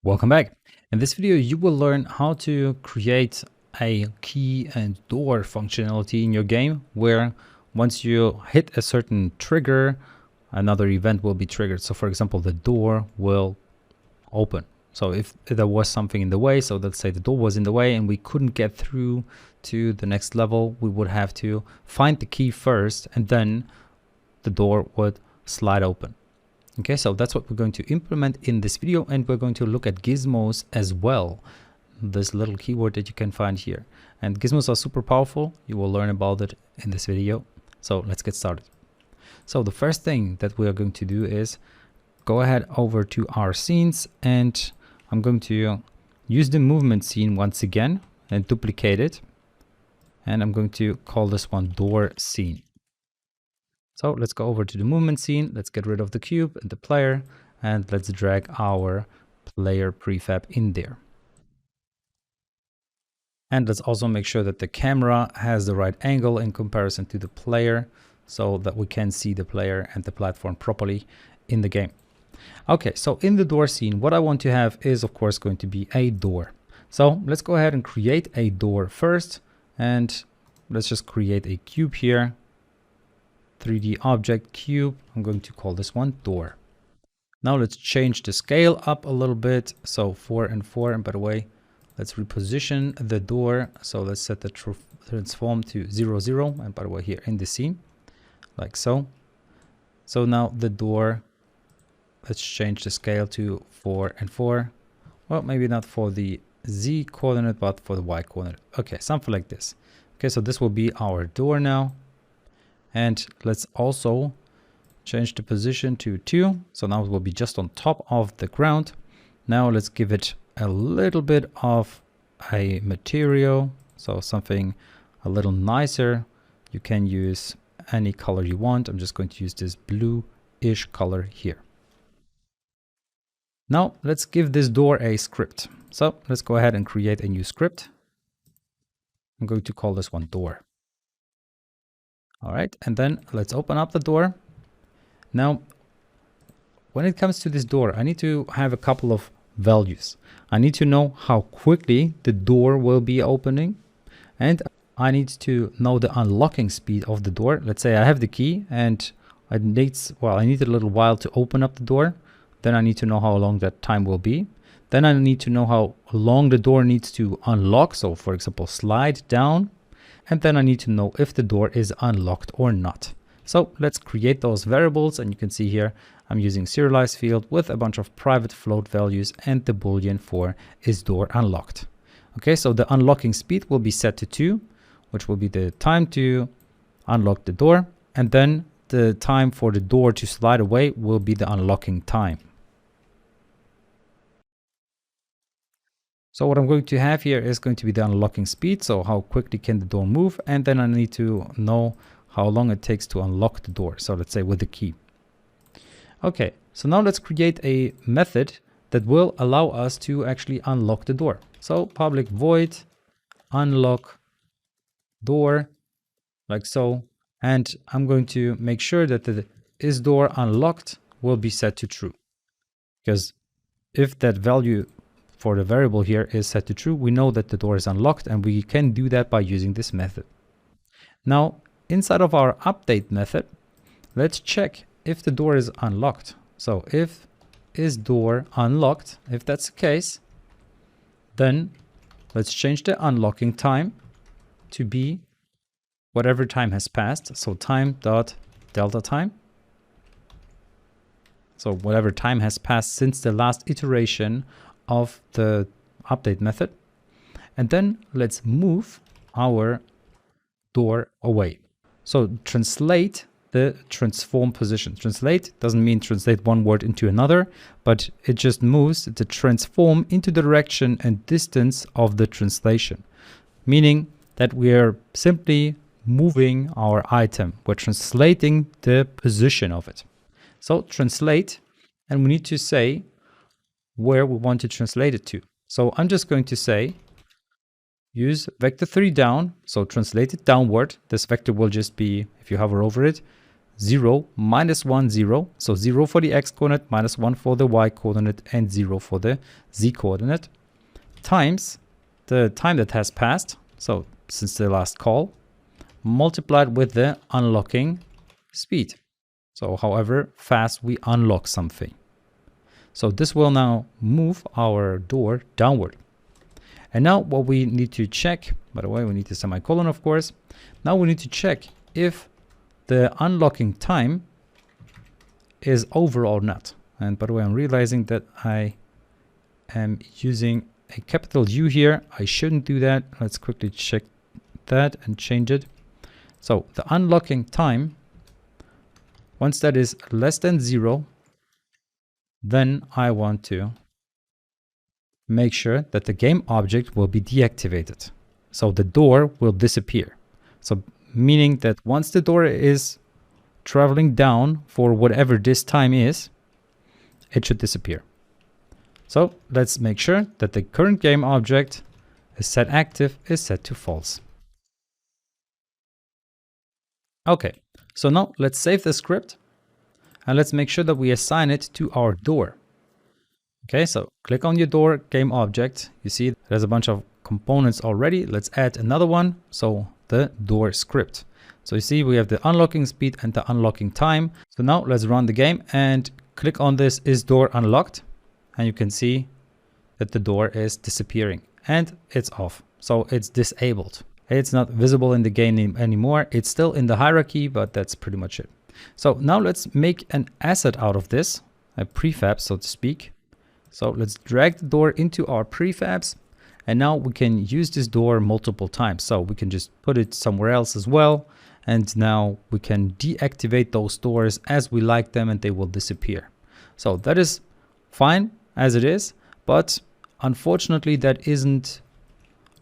Welcome back. In this video, you will learn how to create a key and door functionality in your game where once you hit a certain trigger, another event will be triggered. So for example, the door will open. So if there was something in the way, so let's say the door was in the way and we couldn't get through to the next level, we would have to find the key first and then the door would slide open. Okay, so that's what we're going to implement in this video, and we're going to look at gizmos as well. This little keyword that you can find here. And gizmos are super powerful. You will learn about it in this video. So let's get started. So the first thing that we are going to do is go ahead over to our scenes, and I'm going to use the movement scene once again and duplicate it. And I'm going to call this one door scene. So let's go over to the movement scene. Let's get rid of the cube and the player, and let's drag our player prefab in there. And let's also make sure that the camera has the right angle in comparison to the player so that we can see the player and the platform properly in the game. Okay, so in the door scene, what I want to have is of course going to be a door. So let's go ahead and create a door first, and let's just create a cube here. 3D object cube. I'm going to call this one door. Now let's change the scale up a little bit. So 4 and 4. And by the way, let's reposition the door. So let's set the transform to 0, 0. And by the way, here in the scene, like so. So now the door, let's change the scale to 4 and 4. Well, maybe not for the Z coordinate, but for the Y coordinate. Okay, something like this. Okay, so this will be our door now. And let's also change the position to 2. So now it will be just on top of the ground. Now let's give it a little bit of a material. So something a little nicer. You can use any color you want. I'm just going to use this blue-ish color here. Now let's give this door a script. So let's go ahead and create a new script. I'm going to call this one door. All right, and then let's open up the door. Now, when it comes to this door, I need to have a couple of values. I need to know how quickly the door will be opening, and I need to know the unlocking speed of the door. Let's say I have the key and I need a little while to open up the door. Then I need to know how long that time will be. Then I need to know how long the door needs to unlock. So for example, slide down. And then I need to know if the door is unlocked or not. So let's create those variables. And you can see here, I'm using serialized field with a bunch of private float values, and the Boolean for is door unlocked. Okay, so the unlocking speed will be set to 2, which will be the time to unlock the door. And then the time for the door to slide away will be the unlocking time. So what I'm going to have here is going to be the unlocking speed. So how quickly can the door move? And then I need to know how long it takes to unlock the door. So let's say with the key. Okay, so now let's create a method that will allow us to actually unlock the door. So public void unlock door, like so. And I'm going to make sure that the is door unlocked will be set to true. Because if that value for the variable here is set to true, we know that the door is unlocked, and we can do that by using this method. Now, inside of our update method, let's check if the door is unlocked. So if is door unlocked, if that's the case, then let's change the unlocking time to be whatever time has passed. So time dot delta time. So whatever time has passed since the last iteration of the update method. And then let's move our door away. So translate the transform position. Translate doesn't mean translate one word into another, but it just moves the transform into the direction and distance of the translation, meaning that we are simply moving our item. We're translating the position of it. So translate, and we need to say where we want to translate it to. So I'm just going to say use vector 3 down, so translate it downward. This vector will just be, if you hover over it, 0, minus 1, 0. So 0 for the x coordinate, minus 1 for the y coordinate, and 0 for the z coordinate, times the time that has passed, so since the last call, multiplied with the unlocking speed. So however fast we unlock something. So this will now move our door downward. And now what we need to check, by the way, we need a semicolon, of course. Now we need to check if the unlocking time is over or not. And by the way, I'm realizing that I am using a capital U here. I shouldn't do that. Let's quickly check that and change it. So the unlocking time, once that is less than 0, then I want to make sure that the game object will be deactivated. So the door will disappear. So meaning that once the door is traveling down for whatever this time is, it should disappear. So let's make sure that the current game object is set active is set to false. Okay, so now let's save the script and let's make sure that we assign it to our door. Okay, so click on your door game object. You see there's a bunch of components already. Let's add another one. So the door script. So you see we have the unlocking speed and the unlocking time. So now let's run the game and click on this is door unlocked. And you can see that the door is disappearing and it's off. So it's disabled. It's not visible in the game anymore. It's still in the hierarchy, but that's pretty much it. So now let's make an asset out of this, a prefab, so to speak. So let's drag the door into our prefabs. And now we can use this door multiple times. So we can just put it somewhere else as well. And now we can deactivate those doors as we like them and they will disappear. So that is fine as it is, but unfortunately that isn't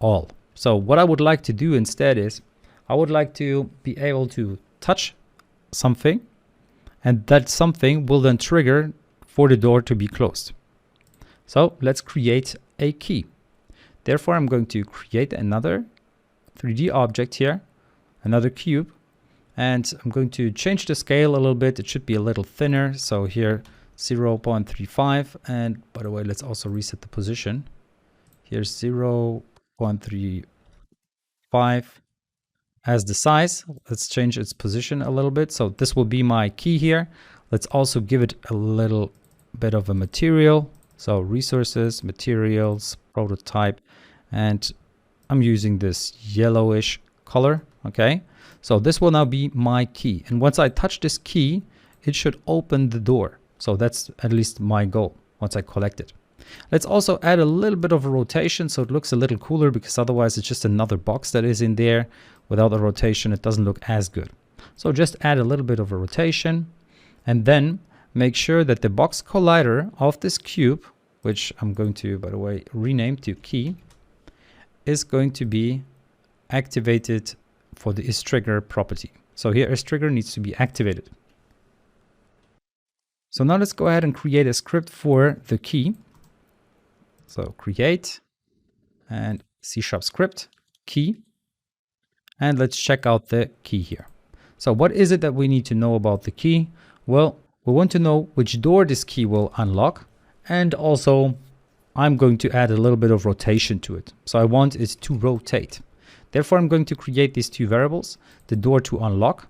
all. So what I would like to do instead is I would like to be able to touch something and that something will then trigger for the door to be closed. So let's create a key. Therefore, I'm going to create another 3D object here, another cube, and I'm going to change the scale a little bit. It should be a little thinner. So here 0.35, and by the way, let's also reset the position. Here's 0.35 as the size. Let's change its position a little bit. So this will be my key here. Let's also give it a little bit of a material. So resources, materials, prototype, and I'm using this yellowish color. Okay, so this will now be my key. And once I touch this key, it should open the door. So that's at least my goal once I collect it. Let's also add a little bit of a rotation so it looks a little cooler, because otherwise it's just another box that is in there. Without a rotation, it doesn't look as good. So just add a little bit of a rotation and then make sure that the box collider of this cube, which I'm going to, by the way, rename to key, is going to be activated for the isTrigger property. So here isTrigger needs to be activated. So now let's go ahead and create a script for the key. So create and C# script key. And let's check out the key here. So what is it that we need to know about the key? Well, we want to know which door this key will unlock. And also I'm going to add a little bit of rotation to it. So I want it to rotate. Therefore, I'm going to create these two variables, the door to unlock,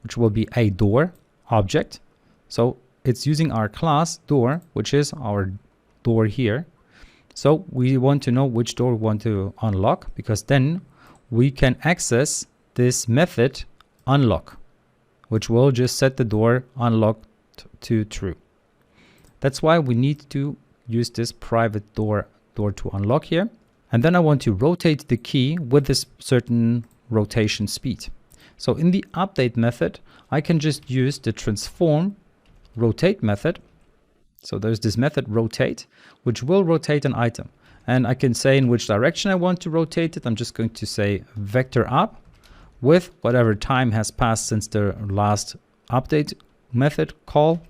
which will be a door object. So it's using our class door, which is our door here. So we want to know which door we want to unlock, because then we can access this method unlock, which will just set the door unlocked to true. That's why we need to use this private door to unlock here. And then I want to rotate the key with this certain rotation speed. So in the update method, I can just use the transform rotate method. So there's this method rotate, which will rotate an item. And I can say in which direction I want to rotate it. I'm just going to say vector up with whatever time has passed since the last update method call,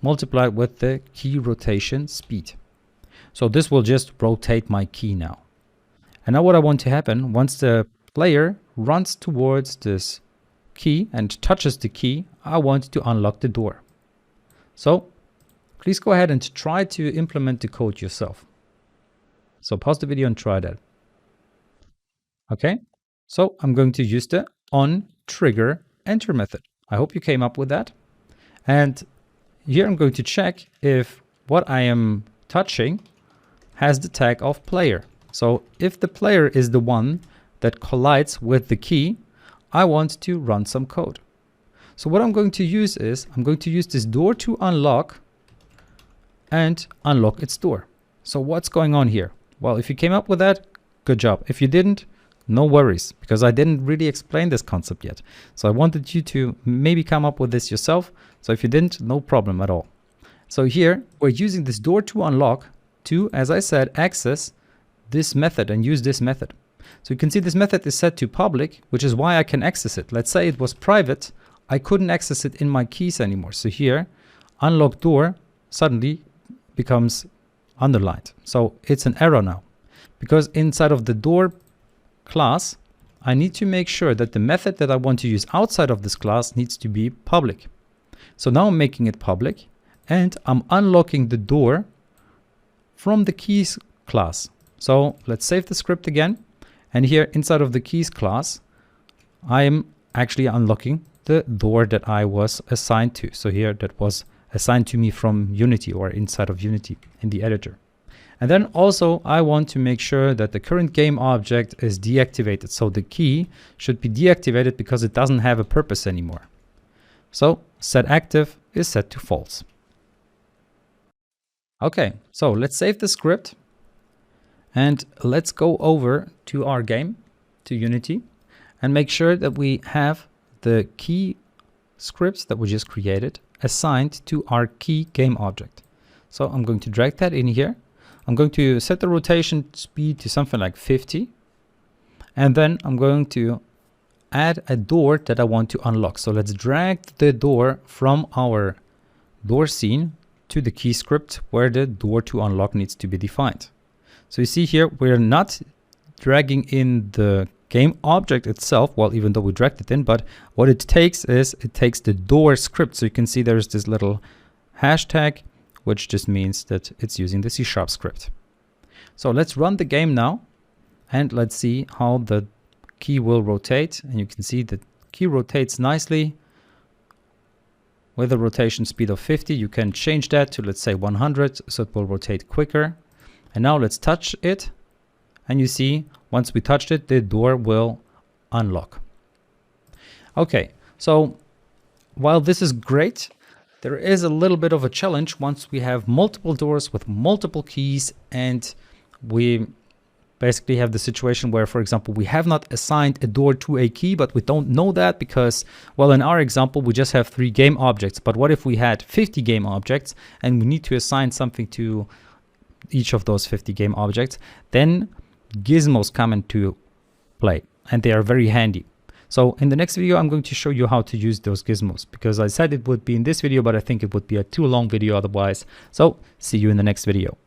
multiplied with the key rotation speed. So this will just rotate my key now. And now what I want to happen, once the player runs towards this key and touches the key, I want to unlock the door. So please go ahead and try to implement the code yourself. So pause the video and try that. Okay, so I'm going to use the onTriggerEnter method. I hope you came up with that. And here I'm going to check if what I am touching has the tag of player. So if the player is the one that collides with the key, I want to run some code. So what I'm going to use is, I'm going to use this door to unlock and unlock its door. So what's going on here? Well, if you came up with that, good job. If you didn't, no worries, because I didn't really explain this concept yet. So I wanted you to maybe come up with this yourself. So if you didn't, no problem at all. So here we're using this door to unlock to, as I said, access this method and use this method. So you can see this method is set to public, which is why I can access it. Let's say it was private. I couldn't access it in my keys anymore. So here, unlock door suddenly becomes underlined. So it's an error now, because inside of the door class, I need to make sure that the method that I want to use outside of this class needs to be public. So now I'm making it public and I'm unlocking the door from the keys class. So let's save the script again. And here inside of the keys class, I am actually unlocking the door that I was assigned to. So here that was assigned to me from Unity or inside of Unity in the editor. And then also I want to make sure that the current game object is deactivated. So the key should be deactivated because it doesn't have a purpose anymore. So set active is set to false. Okay, so let's save the script and let's go over to our game, to Unity, and make sure that we have the key scripts that we just created assigned to our key game object. So I'm going to drag that in here. I'm going to set the rotation speed to something like 50. And then I'm going to add a door that I want to unlock. So let's drag the door from our door scene to the key script where the door to unlock needs to be defined. So you see here, we're not dragging in the game object itself, well, even though we dragged it in, but what it takes is it takes the door script. So you can see there's this little hashtag, which just means that it's using the C# script. So let's run the game now and let's see how the key will rotate. And you can see the key rotates nicely with a rotation speed of 50. You can change that to, let's say, 100, so it will rotate quicker. And now let's touch it. And you see, once we touched it, the door will unlock. Okay, so while this is great, there is a little bit of a challenge once we have multiple doors with multiple keys and we basically have the situation where, for example, we have not assigned a door to a key, but we don't know that because, well, in our example, we just have 3 game objects. But what if we had 50 game objects and we need to assign something to each of those 50 game objects? Then gizmos come into play and they are very handy. So in the next video, I'm going to show you how to use those gizmos, because I said it would be in this video, but I think it would be a too long video otherwise. So see you in the next video.